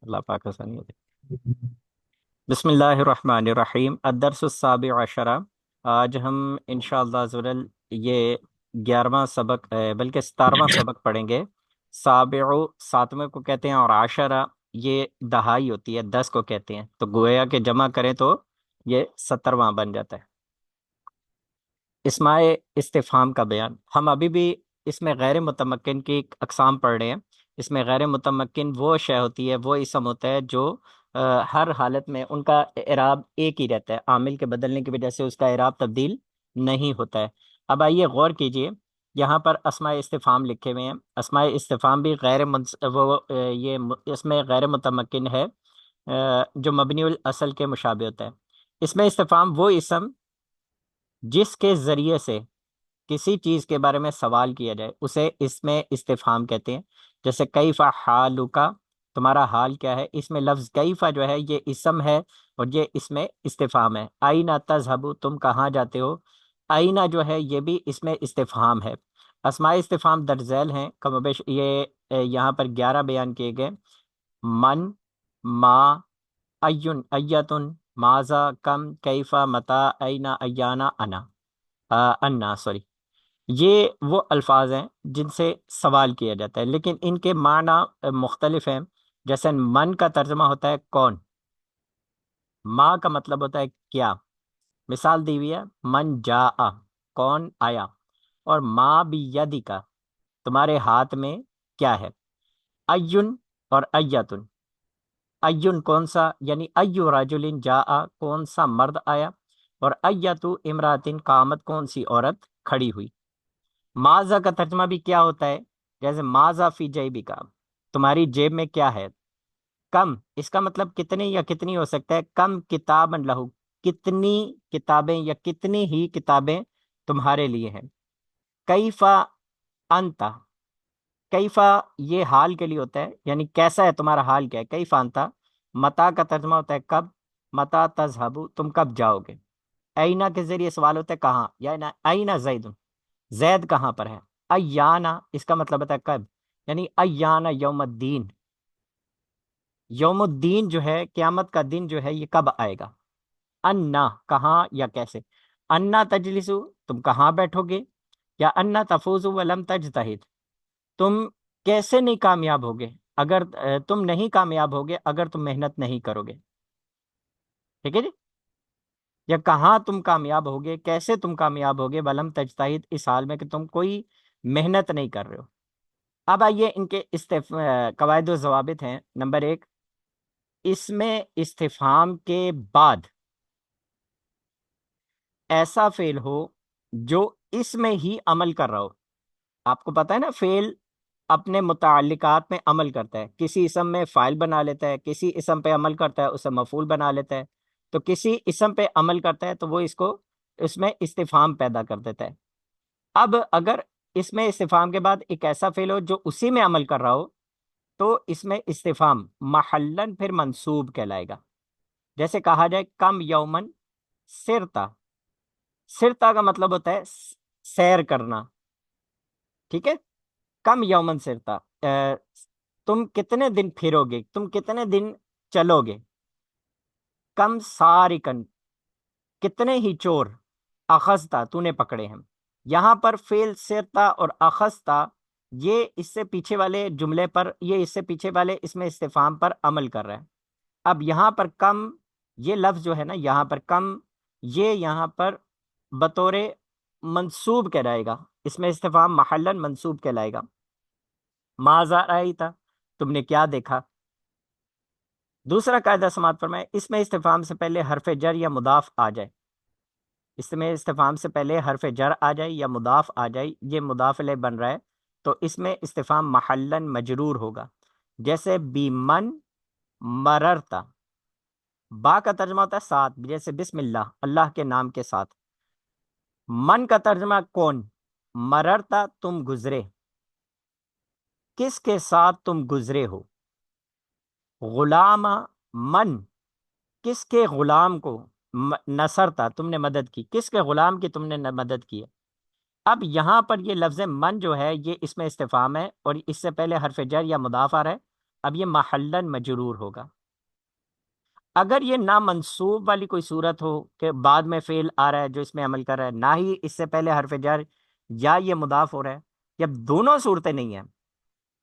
اللہ پاک آسانی دے۔ بسم اللہ الرحمن الرحیم الدرس السابع عشرہ۔ آج ہم انشاءاللہ عزوجل یہ 11واں سبق بلکہ 17واں سبق پڑھیں گے۔ سابع ساتویں کو کہتے ہیں، اور عشرہ یہ دہائی ہوتی ہے، 10 کو کہتے ہیں، تو گویا کہ جمع کریں تو یہ 17واں بن جاتا ہے۔ اسماء استفہام کا بیان، ہم ابھی بھی اس میں غیر متمکن کی اقسام پڑھ رہے ہیں۔ اس میں غیر متمکن وہ شے ہوتی ہے، وہ اسم ہوتا ہے جو ہر حالت میں ان کا اعراب ایک ہی رہتا ہے، عامل کے بدلنے کی وجہ سے اس کا اعراب تبدیل نہیں ہوتا ہے۔ اب آئیے غور کیجئے، یہاں پر اسماء استفہام لکھے ہوئے ہیں۔ اسماء استفہام بھی اس میں غیر متمکن ہے جو مبنی الاصل کے مشابہ ہوتا ہے۔ اس میں استفہام وہ اسم جس کے ذریعے سے کسی چیز کے بارے میں سوال کیا جائے اسے اس میں استفہام کہتے ہیں۔ جیسے کیفا حالکا، تمہارا حال کیا ہے؟ اس میں لفظ کیفا جو ہے یہ اسم ہے اور یہ اس میں استفہام ہے۔ آئینہ تذہبو، تم کہاں جاتے ہو؟ آئینہ جو ہے یہ بھی اس میں استفہام ہے۔ اسماء استفہام درج ذیل ہیں، کم و بیش یہ یہاں پر 11 بیان کیے گئے۔ من، ما، ایون، ایتن، ماذا، کم، کیفا، متا، اینا، ایانا، انا، انا سوری، یہ وہ الفاظ ہیں جن سے سوال کیا جاتا ہے، لیکن ان کے معنی مختلف ہیں۔ جیسے من کا ترجمہ ہوتا ہے کون، ما کا مطلب ہوتا ہے کیا۔ مثال دی ہوئی ہے، من جاء، کون آیا، اور ما بیدی کا، تمہارے ہاتھ میں کیا ہے۔ ایون اور ایتن، ایون کون سا، یعنی ایو رجل جاء، کون سا مرد آیا، اور ایتو امراتن قامت، کون سی عورت کھڑی ہوئی۔ ماذا کا ترجمہ بھی کیا ہوتا ہے، جیسے ماذا فی جیبی کا، تمہاری جیب میں کیا ہے۔ کم، اس کا مطلب کتنے یا کتنی ہو سکتا ہے۔ کم کتاب لہو، کتنی کتابیں یا کتنی ہی کتابیں تمہارے لیے ہیں۔ کیفا انتا، کیفا یہ حال کے لیے ہوتا ہے، یعنی کیسا ہے تمہارا حال کیا ہے۔ کیفا انتا، متا کا ترجمہ ہوتا ہے کب، متا تذهبو، تم کب جاؤ گے۔ اینا کے ذریعے سوال ہوتا ہے کہاں، یا اینا زید، زید کہاں پر ہے۔ ایانا، اس کا مطلب ہوتا ہے کب، یعنی ایانا یوم الدین، یوم الدین جو ہے قیامت کا دن جو ہے یہ کب آئے گا۔ انا، کہاں یا کیسے۔ انا تجلسو، تم کہاں بیٹھو گے، یا انا تفوزو ولم تجتہد، تم کیسے نہیں کامیاب ہوگے اگر تم نہیں کامیاب ہوگے اگر تم محنت نہیں کرو گے۔ ٹھیک ہے جی، یا کہاں تم کامیاب ہوگے، کیسے تم کامیاب ہوگے، ولم تجتہد، اس حال میں کہ تم کوئی محنت نہیں کر رہے ہو۔ اب آئیے ان کے قواعد و ضوابط ہیں۔ نمبر 1، اس میں استفہام کے بعد ایسا فعل ہو جو اس میں ہی عمل کر رہا ہو۔ آپ کو پتہ ہے نا، فعل اپنے متعلقات میں عمل کرتا ہے، کسی اسم میں فاعل بنا لیتا ہے، کسی اسم پہ عمل کرتا ہے اسے مفعول بنا لیتا ہے، تو کسی اسم پہ عمل کرتا ہے تو وہ اس میں استفہام پیدا کر دیتا ہے۔ اب اگر اس میں استفہام کے بعد ایک ایسا فعل ہو جو اسی میں عمل کر رہا ہو تو اس میں استفہام محلن پھر منصوب کہلائے گا۔ جیسے کہا جائے کم یومن سرتا، سرتا کا مطلب ہوتا ہے سیر کرنا، ٹھیک ہے۔ کم یومن سرتا، تم کتنے دن پھرو گے، تم کتنے دن چلو گے۔ کم سارکن، کتنے ہی چور، اخذتا، تو نے پکڑے ہیں۔ یہاں پر فعل سرتا اور اخذتا یہ اس سے پیچھے والے جملے پر، یہ اس سے پیچھے والے اس میں استفہام پر عمل کر رہا ہے۔ اب یہاں پر کم، یہ لفظ جو ہے نا یہاں پر کم، یہ یہاں پر بطور منصوب کہلائے گا، اس میں استفہام محلن منصوب کہلائے گا۔ ماذا رأیتا، تم نے کیا دیکھا۔ دوسرا قاعدہ سماعت فرمائے، اس میں استفہام سے پہلے حرف جر یا مضاف آ جائے، اس میں استفہام سے پہلے حرف جر آ جائے یا مضاف آ جائے، یہ مضاف الیہ بن رہا ہے تو اس میں استفہام محلن مجرور ہوگا۔ جیسے بیمن مررتا، با کا ترجمہ ہوتا ہے ساتھ، جیسے بسم اللہ، اللہ کے نام کے ساتھ۔ من کا ترجمہ کون، مررتا تم گزرے، کس کے ساتھ تم گزرے ہو۔ غلام من، کس کے غلام کو، نصرتا تم نے مدد کی، کس کے غلام کی تم نے مدد کی ہے۔ اب یہاں پر یہ لفظ من جو ہے یہ اس میں استفہام ہے اور اس سے پہلے حرف جر یا مضاف آ رہا ہے اب یہ محلن مجرور ہوگا. اگر یہ نہ منصوب والی کوئی صورت ہو کہ بعد میں فعل آ رہا ہے جو اس میں عمل کر رہا ہے، نہ ہی اس سے پہلے حرف جر، یا یہ مضاف ہو رہا ہے، یا دونوں صورتیں نہیں ہیں،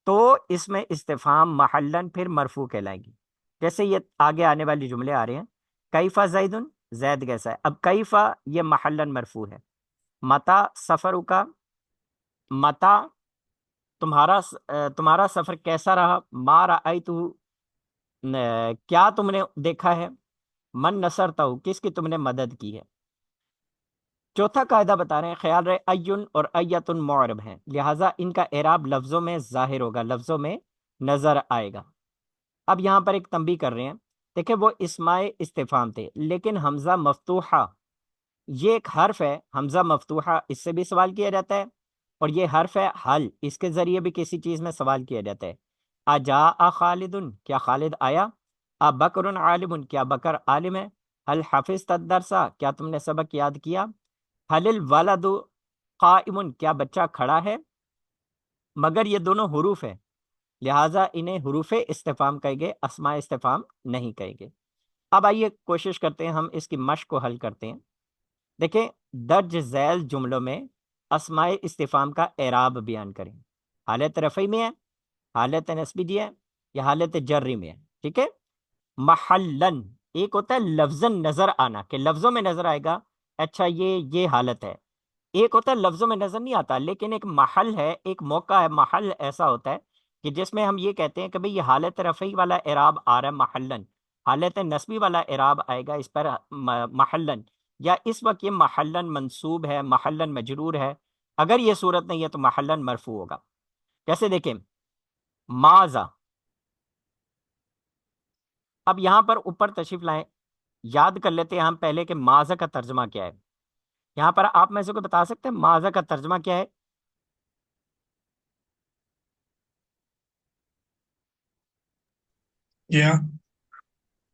تو اس میں استفہام محلن پھر مرفوع کہلائیں گی. جیسے یہ آگے آنے والی جملے آ رہے ہیں، کیفا زیدن، زید کیسا ہے. اب کیفا یہ محلن مرفوع ہے. متا سفر کا، متا تمہارا سفر کیسا رہا. ما رأیتہ کیا تم نے دیکھا ہے. من نصرتہ کس کی تم نے مدد کی ہے. چوتھا قاعدہ بتا رہے ہیں، خیال رہے ایون اور ایتن معرب ہیں، لہٰذا ان کا اعراب لفظوں میں ظاہر ہوگا، لفظوں میں نظر آئے گا. اب یہاں پر ایک تنبیہ کر رہے ہیں، دیکھیں وہ اسماء استفہام تھے، لیکن حمزہ مفتوحہ یہ ایک حرف ہے. حمزہ مفتوحہ اس سے بھی سوال کیا جاتا ہے، اور یہ حرف ہے حل، اس کے ذریعے بھی کسی چیز میں سوال کیا جاتا ہے. اجا خالد، کیا خالد آیا. بکر عالم، کیا بکر عالم ہے. حل حفظت الدرس، کیا تم نے سبق یاد کیا. حل الولد قائم، کیا بچہ کھڑا ہے. مگر یہ دونوں حروف ہیں، لہٰذا انہیں حروف استفہام کہیں گے، اسماء استفہام نہیں کہیں گے. اب آئیے کوشش کرتے ہیں ہم اس کی مشق کو حل کرتے ہیں. دیکھیں درج ذیل جملوں میں اسماء استفہام کا اعراب بیان کریں. حالت رفعی میں ہے، حالت نصبی ہے، یا حالت جری میں ہے. ٹھیک ہے. محلن ایک ہوتا ہے لفظاً نظر آنا کہ لفظوں میں نظر آئے گا، اچھا یہ حالت ہے. ایک ہوتا ہے لفظوں میں نظر نہیں آتا، لیکن ایک محل ہے، ایک موقع ہے، محل ایسا ہوتا ہے کہ جس میں ہم یہ کہتے ہیں کہ بھئی یہ حالت رفعی والا اعراب آ رہا ہے محلن، حالت نصبی والا اعراب آئے گا اس پر محلن، یا اس وقت یہ محلن منصوب ہے، محلن مجرور ہے. اگر یہ صورت نہیں ہے تو محلن مرفوع ہوگا. کیسے دیکھیں، ماذا. اب یہاں پر اوپر تشریف لائیں، یاد کر لیتے ہیں ہم پہلے کہ ماذا کا ترجمہ کیا ہے. یہاں پر آپ میں سے کوئی بتا سکتے ہیں ماذا کا ترجمہ کیا ہے. کیا؟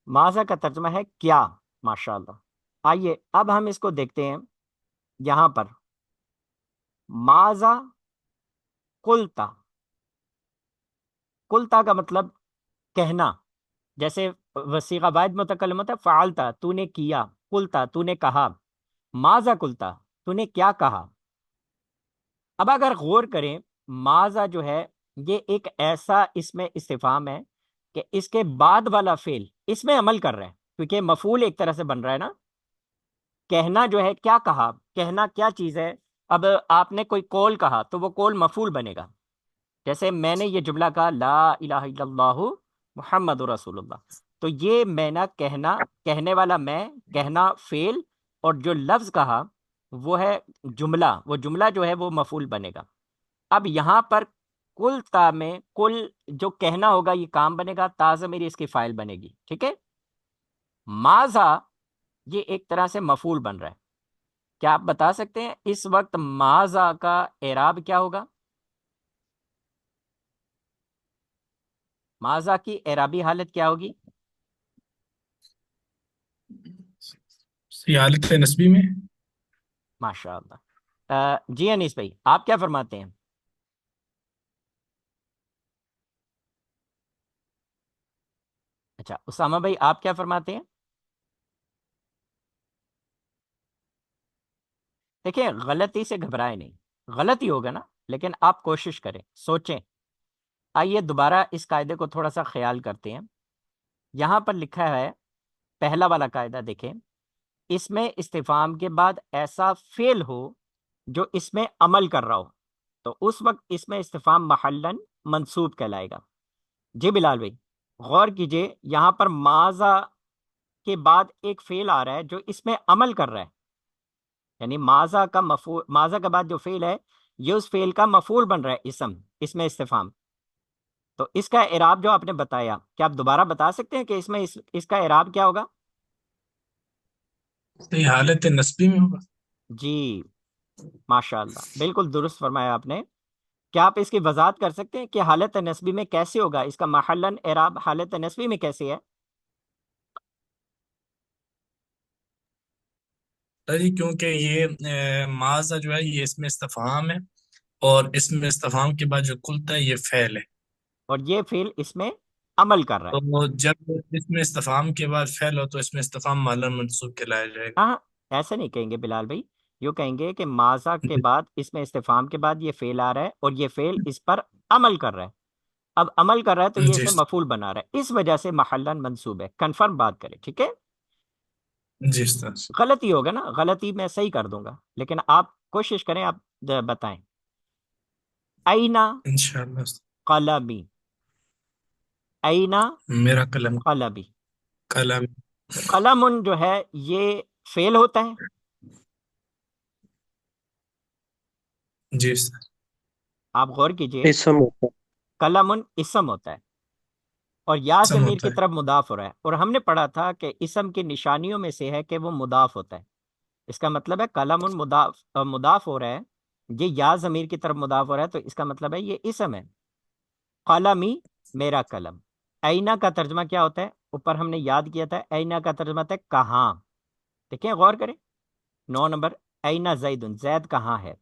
ماذا کا ترجمہ ہے کیا. ماشاء اللہ. آئیے اب ہم اس کو دیکھتے ہیں. یہاں پر ماذا قلتا، قلتا کا مطلب کہنا. جیسے وسیقہ واحد متکلم ہوتا ہے فعلتا، تو نے کیا. قلتا تو نے کہا. ماذا قلتا تو نے کیا کہا. اب اگر غور کریں، ماذا جو ہے یہ ایک ایسا اس میں استفہام ہے کہ اس کے بعد والا فعل اس میں عمل کر رہا ہے، کیونکہ مفعول ایک طرح سے بن رہا ہے نا. کہنا جو ہے کیا کہا، کہنا کیا چیز ہے. اب آپ نے کوئی قول کہا تو وہ قول مفعول بنے گا. جیسے میں نے یہ جملہ کہا لا الہ الا اللہ محمد رسول اللہ، تو یہ میں نہ کہنا، کہنے والا میں، کہنا فعل، اور جو لفظ کہا وہ ہے جملہ، وہ جملہ جو ہے وہ مفعول بنے گا. اب یہاں پر کل تا میں کل جو کہنا ہوگا یہ کام بنے گا، تا ضمیر اس کی فائل بنے گی. ٹھیک ہے. ماذا یہ ایک طرح سے مفعول بن رہا ہے. کیا آپ بتا سکتے ہیں اس وقت ماذا کا اعراب کیا ہوگا. ماذا کی اعرابی حالت کیا ہوگی. حالت نسبی میں. ماشاء اللہ. جی انیس بھائی آپ کیا فرماتے ہیں. اچھا اسامہ بھائی آپ کیا فرماتے ہیں. دیکھیں غلطی سے گھبرائے نہیں، غلطی ہوگا نا، لیکن آپ کوشش کریں، سوچیں. آئیے دوبارہ اس قاعدے کو تھوڑا سا خیال کرتے ہیں. یہاں پر لکھا ہے پہلا والا قاعدہ دیکھیں، اس میں استفہام کے بعد ایسا فعل ہو جو اس میں عمل کر رہا ہو، تو اس وقت اس میں استفہام محلن منصوب کہلائے گا. جی بلال بھائی غور کیجئے، یہاں پر ماذا کے بعد ایک فعل آ رہا ہے جو اس میں عمل کر رہا ہے، یعنی ماذا کا مفعول، ماذا کے بعد جو فعل ہے یہ اس فعل کا مفعول بن رہا ہے، اسم، اس میں استفہام. تو اس کا اعراب جو آپ نے بتایا، کیا آپ دوبارہ بتا سکتے ہیں کہ اس میں اس کا اعراب کیا ہوگا. تو یہ حالت نسبی میں ہوگا. جی ماشاء اللہ بالکل درست فرمایا آپ نے. کیا آپ اس کی وضاحت کر سکتے ہیں کہ حالت نسبی میں کیسے ہوگا، اس کا محلن اعراب حالت نسبی میں کیسے ہے. جی کیونکہ یہ معاذہ جو ہے یہ اس میں استفہام ہے، اور اس میں استفہام کے بعد جو کلتا ہے یہ فعل ہے. اور یہ فعل اس میں عمل کر رہا ہے۔ تو جب اس میں استفہام کے بعد فعل ہو تو اس میں استفہام مالا منصوب کہلایا جائے گا؟ ہاں، ایسے نہیں کہیں گے بلال بھائی، یوں کہیں گے کہ ماضا کے بعد اس میں استفہام کے بعد یہ فعل آ رہا ہے اور یہ فعل اس پر عمل کر رہا ہے۔ اب عمل کر رہا ہے تو یہ جی اسے مفعول بنا رہا ہے، اس وجہ سے محلن منصوب ہے۔ کنفرم بات کریں، ٹھیک ہے؟ جی استاذ، غلطی ہوگا نا، غلطی میں صحیح کر دوں گا، لیکن آپ کوشش کریں، آپ بتائیں۔ اینا انشاءاللہ استاذ۔ قلمی، اینا میرا قلم، قلمی۔ قلم۔ قلم جو ہے یہ فعل ہوتا ہے، جی استاذ، آپ غور کیجئے، اسم ہوتا قلم اسم ہوتا ہے اور یا سم ضمیر ہوتا کی ہے۔ طرف مضاف ہو رہا ہے، اور ہم نے پڑھا تھا کہ اسم کی نشانیوں میں سے ہے کہ وہ مضاف ہوتا ہے۔ اس کا مطلب ہے قلم مضاف ہو رہا ہے، یہ یا ضمیر کی طرف مضاف ہو رہا ہے، تو اس کا مطلب ہے یہ اسم ہے۔ قلمی، میرا قلم۔ اینا کا ترجمہ کیا ہوتا ہے؟ اوپر ہم نے یاد کیا تھا، اینا کا ترجمہ ہوتا ہے کہاں۔ دیکھیں، غور کریں، 9 نمبر، اینا زید، زید کہاں ہے؟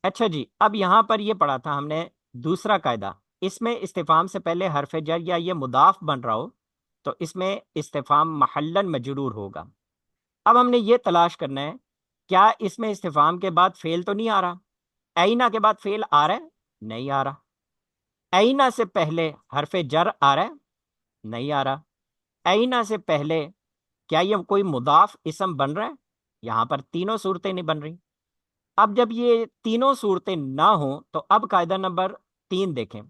اچھا جی، اب یہاں پر یہ پڑھا تھا ہم نے دوسرا قاعدہ، اس میں استفہام سے پہلے حرف جر یا یہ مضاف بن رہا ہو تو اس میں استفہام محلن مجرور ہوگا۔ اب ہم نے یہ تلاش کرنا ہے، کیا اس میں استفہام کے بعد فعل تو نہیں آ رہا؟ اینا کے بعد فعل آ رہا ہے؟ نہیں آ رہا۔ اینا سے پہلے حرف جر آ رہا ہے؟ نہیں آ رہا۔ اینا سے پہلے کیا یہ کوئی مضاف اسم بن رہا ہے؟ یہاں پر تینوں صورتیں نہیں بن رہی۔ اب جب یہ تینوں صورتیں نہ ہوں تو اب قاعدہ نمبر 3 دیکھیں،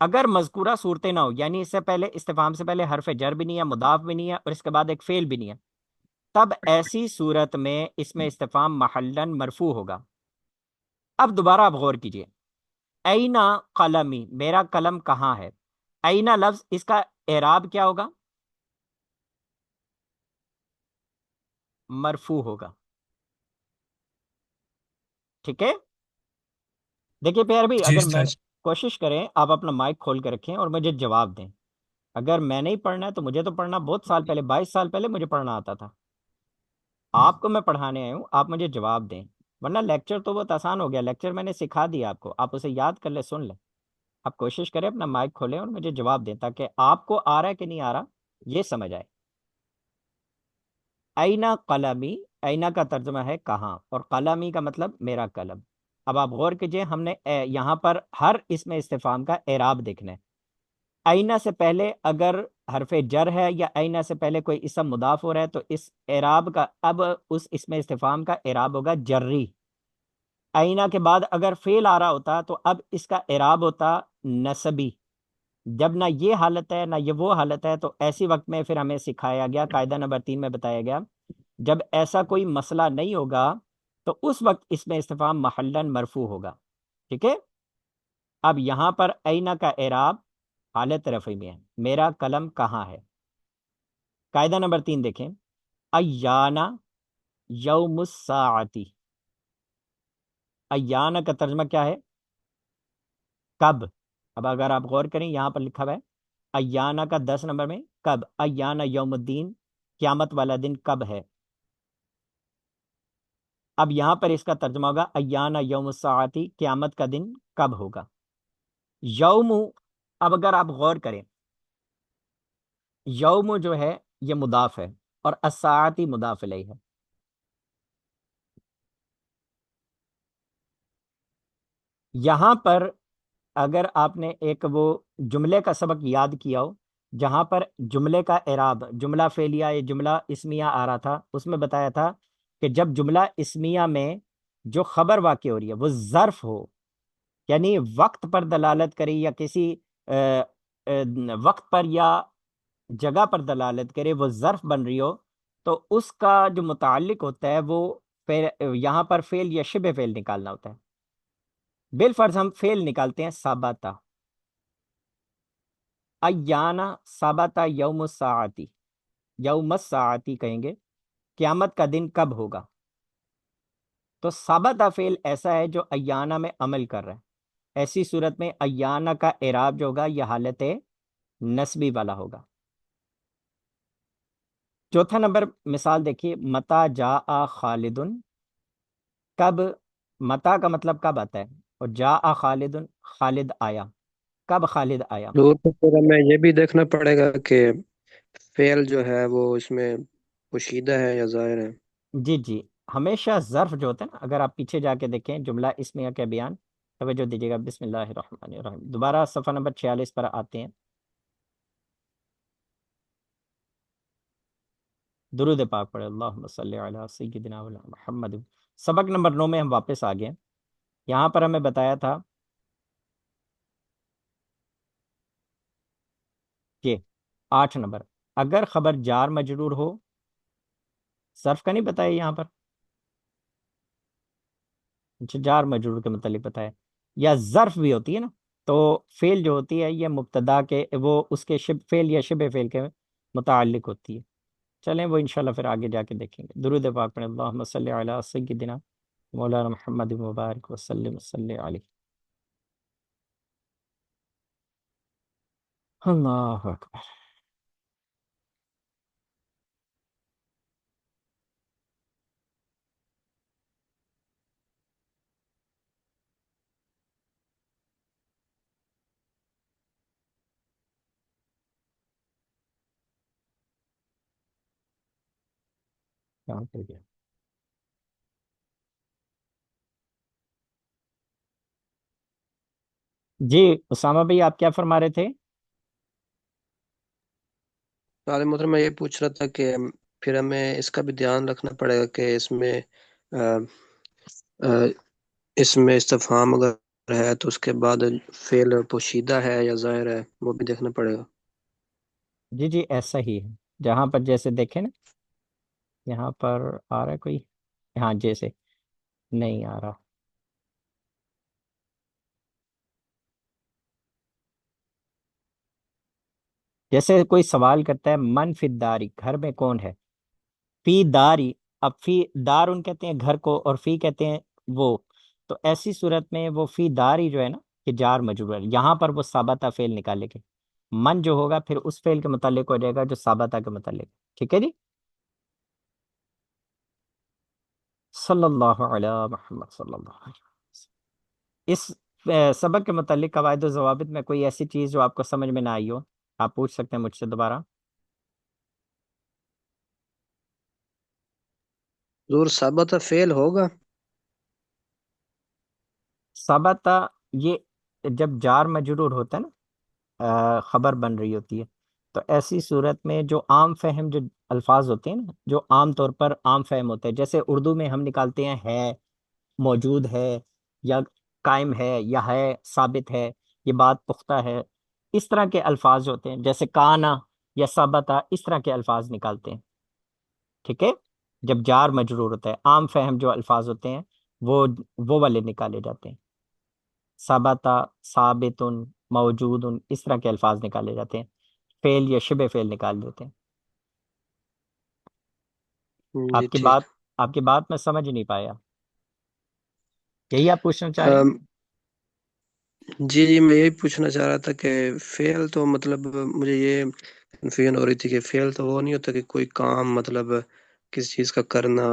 اگر مذکورہ صورتیں نہ ہو، یعنی اس سے پہلے استفہام سے پہلے حرف جر بھی نہیں ہے، مضاف بھی نہیں ہے، اور اس کے بعد ایک فعل بھی نہیں ہے، تب ایسی صورت میں اس میں استفہام محلن مرفوع ہوگا۔ اب دوبارہ آپ غور کیجئے، اینا قلمی، میرا قلم کہاں ہے؟ اینا لفظ، اس کا اعراب کیا ہوگا؟ مرفوع ہوگا، ٹھیک ہے؟ دیکھیے پیار بھائی، جی اگر میں استاذ، کوشش کریں، آپ اپنا مائک کھول کے رکھیں اور مجھے جواب دیں۔ اگر میں نہیں پڑھنا ہے تو مجھے تو پڑھنا بہت سال پہلے، 22 سال پہلے مجھے پڑھنا آتا تھا، آپ کو میں پڑھانے آیا ہوں، آپ مجھے جواب دیں، ورنہ لیکچر تو بہت آسان ہو گیا، لیکچر میں نے سکھا دیا آپ کو، آپ اسے یاد کر لیں، سن لیں۔ آپ کوشش کریں اپنا مائک کھولیں اور مجھے جواب دیں تاکہ آپ کو آ رہا ہے کہ نہیں آ رہا یہ سمجھ آئے۔ اینا قلمی، اینا کا ترجمہ ہے کہاں، اور قلمی کا مطلب میرا قلم۔ اب آپ غور کیجئے، ہم نے یہاں پر ہر اسم استفہام کا اعراب دیکھنا ہے۔ اینا سے پہلے اگر حرف جر ہے یا اینا سے پہلے کوئی اسم مضاف ہو رہا ہے تو اس اعراب کا، اب اس اسم استفہام کا اعراب ہوگا جری۔ اینا کے بعد اگر فعل آ رہا ہوتا تو اب اس کا اعراب ہوتا نسبی۔ جب نہ یہ حالت ہے نہ یہ وہ حالت ہے تو ایسی وقت میں پھر ہمیں سکھایا گیا، قاعدہ نمبر 3 میں بتایا گیا، جب ایسا کوئی مسئلہ نہیں ہوگا تو اس وقت اس میں استفہام محلن مرفوع ہوگا، ٹھیک ہے؟ اب یہاں پر اینا کا اعراب حالت رفعی میں ہے، میرا قلم کہاں ہے؟ قاعدہ نمبر 3 دیکھیں، ایانا یوم الساعتی، ایانا کا ترجمہ کیا ہے؟ کب۔ اب اگر آپ غور کریں، یہاں پر لکھا ہوا ہے ایانا کا 10 نمبر میں، کب، ایانا یوم الدین، قیامت والا دن کب ہے۔ اب یہاں پر اس کا ترجمہ ہوگا ایانا یوم الساعتی، قیامت کا دن کب ہوگا۔ یوم، اب اگر آپ غور کریں، یوم جو ہے یہ مضاف ہے اور الساعتی مضاف الیہ ہے۔ یہاں پر اگر آپ نے ایک وہ جملے کا سبق یاد کیا ہو جہاں پر جملے کا اعراب، جملہ فعلیہ یا جملہ اسمیہ آ رہا تھا، اس میں بتایا تھا کہ جب جملہ اسمیہ میں جو خبر واقع ہو رہی ہے وہ ظرف ہو، یعنی وقت پر دلالت کرے یا کسی وقت پر یا جگہ پر دلالت کرے، وہ ظرف بن رہی ہو، تو اس کا جو متعلق ہوتا ہے وہ یہاں پر فعل یا شبہ فعل نکالنا ہوتا ہے۔ بالفرض ہم فعل نکالتے ہیں ثابتہ، ایانا ثابتہ یوم الساعتی، یوم الساعتی کہیں گے، قیامت کا دن کب ہوگا؟ تو ثابتہ فعل ایسا ہے جو ایانا میں عمل کر رہا ہے، ایسی صورت میں ایانا کا اعراب جو ہوگا یہ حالت نسبی والا ہوگا۔ چوتھا نمبر مثال دیکھیے، متا جاء خالدن، کب، متا کا مطلب کب آتا ہے، اور جاء خالدن، خالد آیا، کب خالد آیا؟ ضرور تو پھر ہمیں یہ بھی دیکھنا پڑے گا کہ فعل جو ہے وہ اس میں پوشیدہ ہے یا ظاہر ہے۔ جی جی، ہمیشہ ظرف جو ہوتا ہے نا، اگر آپ پیچھے جا کے دیکھیں جملہ اسمیہ کا بیان، توجہ دیجیے گا، بسم اللہ الرحمن الرحیم، دوبارہ صفحہ نمبر 46 پر آتے ہیں، درود پاک پڑھے، اللہم صلی علی سیدنا و محمد۔ سبق نمبر 9 میں ہم واپس آ گئے۔ یہاں پر ہمیں بتایا تھا کہ 8 نمبر، اگر خبر جار مجرور ہو، ظرف کا نہیں بتایا یہاں پر، اچھا جار مجرور کے متعلق بتایا، یا ظرف بھی ہوتی ہے نا، تو فعل جو ہوتی ہے یہ مبتدا کے، وہ اس کے فعل یا شبہ فعل کے متعلق ہوتی ہے۔ چلیں وہ انشاءاللہ پھر آگے جا کے دیکھیں گے۔ درود پاک پڑھیں، اللہم صلی علی سیدنا مولانا محمد مبارک وسلم صلی علیہ۔ اللہ اکبر۔ کہاں پہ گیا؟ جی اسامہ بھائی، آپ کیا فرما رہے تھے؟ سوال محترم میں یہ پوچھ رہا تھا کہ پھر ہمیں اس کا بھی دھیان رکھنا پڑے گا کہ اس میں آ، آ، اس میں استفہام اگر ہے تو اس کے بعد فعل پوشیدہ ہے یا ظاہر ہے، وہ بھی دیکھنا پڑے گا۔ جی جی ایسا ہی ہے، جہاں پر جیسے دیکھیں نا، یہاں پر آ رہا ہے کوئی، ہاں جیسے نہیں آ رہا، جیسے کوئی سوال کرتا ہے من فی الداری، گھر میں کون ہے، فی داری، اب فی دار ان کہتے ہیں گھر کو، اور فی کہتے ہیں وہ، تو ایسی صورت میں وہ فی داری جو ہے نا، کہ جار مجرور ہے، یہاں پر وہ ثابتہ فعل نکالے گے، من جو ہوگا پھر اس فعل کے متعلق ہو جائے گا جو ثابتہ کے متعلق، ٹھیک ہے جی؟ صلی اللہ علی محمد صلی اللہ علیہ وسلم۔ اس سبق کے متعلق قواعد و ضوابط میں کوئی ایسی چیز جو آپ کو سمجھ میں نہ آئی ہو، آپ پوچھ سکتے ہیں مجھ سے دوبارہ۔ ضرور ثابت فعل ہوگا۔ ثابتہ، یہ جب جار مجرور ہوتا ہے نا، خبر بن رہی ہوتی ہے، تو ایسی صورت میں جو عام فہم جو الفاظ ہوتے ہیں نا، جو عام طور پر عام فہم ہوتے ہیں، جیسے اردو میں ہم نکالتے ہیں ہے، موجود ہے، یا قائم ہے، یا ہے ثابت ہے، یہ بات پختہ ہے، اس طرح کے الفاظ جو ہوتے ہیں، جیسے کانا یا ثبتا، اس طرح کے الفاظ نکالتے ہیں، ٹھیک ہے؟ جب جار مجرور ہوتا ہے، عام فہم جو الفاظ ہوتے ہیں وہ والے نکالے جاتے ہیں، ثبتا، ثابت، موجود، اس طرح کے الفاظ نکالے جاتے ہیں، فعل یا شبہ فعل نکال دیتے ہیں۔ جی آپ کی ٹھیک۔ بات آپ کی بات میں سمجھ نہیں پایا، یہی آپ پوچھنا چاہ رہے ہیں؟ ام، جی جی میں یہی پوچھنا چاہ رہا تھا کہ فعل تو مطلب مجھے یہ کنفیوژن ہو رہی تھی کہ فعل تو وہ نہیں ہوتا کہ کوئی کام مطلب کسی چیز کا کرنا